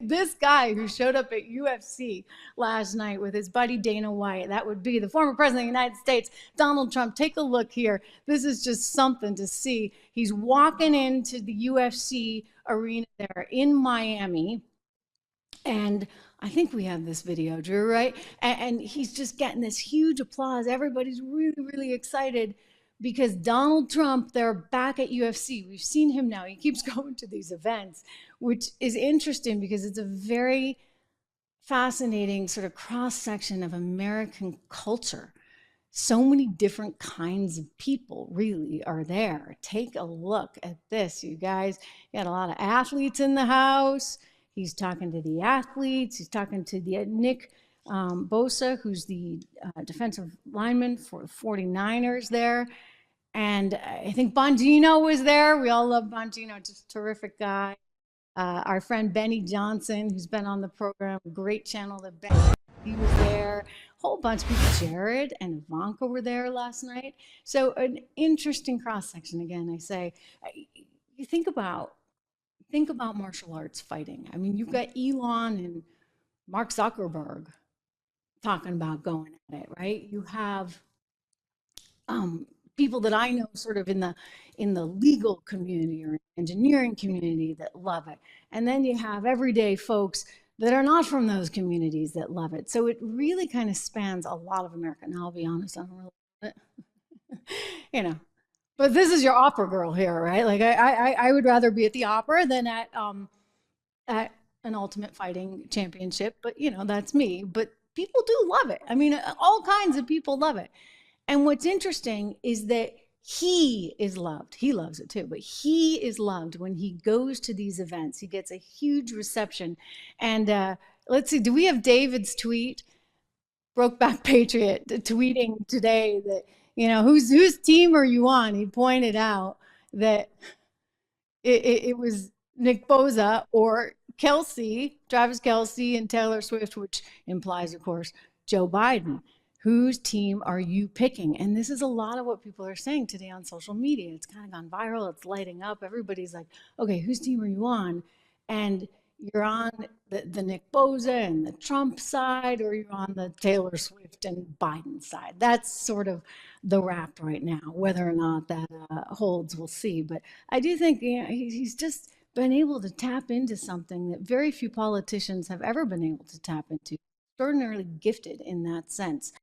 this guy who showed up at UFC last night with his buddy Dana White, that would be the former president of the United States, Donald Trump. Take a look here. This is just something to see. He's walking into the UFC arena there in Miami. And I think we have this video, Drew, right? And he's just getting this huge applause. Everybody's really, really excited because Donald Trump, they're back at UFC. We've seen him now. He keeps going to these events, which is interesting because it's a very fascinating sort of cross-section of American culture. So many different kinds of people really are there. Take a look at this, you guys. You got a lot of athletes in the house. He's talking to the athletes. He's talking to the Nick Bosa, who's the defensive lineman for the 49ers there. And I think Bongino was there. We all love Bongino, just a terrific guy. Our friend Benny Johnson, who's been on the program, great channel that Benny, he was there. A whole bunch of people. Jared and Ivanka were there last night. So an interesting cross-section. Again, I say, you think about martial arts fighting. I mean, you've got Elon and Mark Zuckerberg talking about going at it, right? You have people that I know sort of in the legal community or engineering community that love it. And then you have everyday folks that are not from those communities that love it. So it really kind of spans a lot of America. Now, I'll be honest, I don't really love it. But this is your opera girl here, right? Like I would rather be at the opera than at an Ultimate Fighting Championship. But that's me. But people do love it. I mean, all kinds of people love it. And what's interesting is that he is loved. He loves it too, but he is loved when he goes to these events. He gets a huge reception. And let's see, do we have David's tweet? Brokeback Patriot tweeting today that, whose team are you on? He pointed out that it was Nick Bosa or Travis Kelce and Taylor Swift, which implies, of course, Joe Biden. Whose team are you picking? And this is a lot of what people are saying today on social media. It's kind of gone viral. It's lighting up. Everybody's like, okay, whose team are you on? And you're on the Nick Bosa and the Trump side, or you're on the Taylor Swift and Biden side. That's sort of the rap right now. Whether or not that holds, we'll see. But I do think he's just been able to tap into something that very few politicians have ever been able to tap into. Extraordinarily gifted in that sense.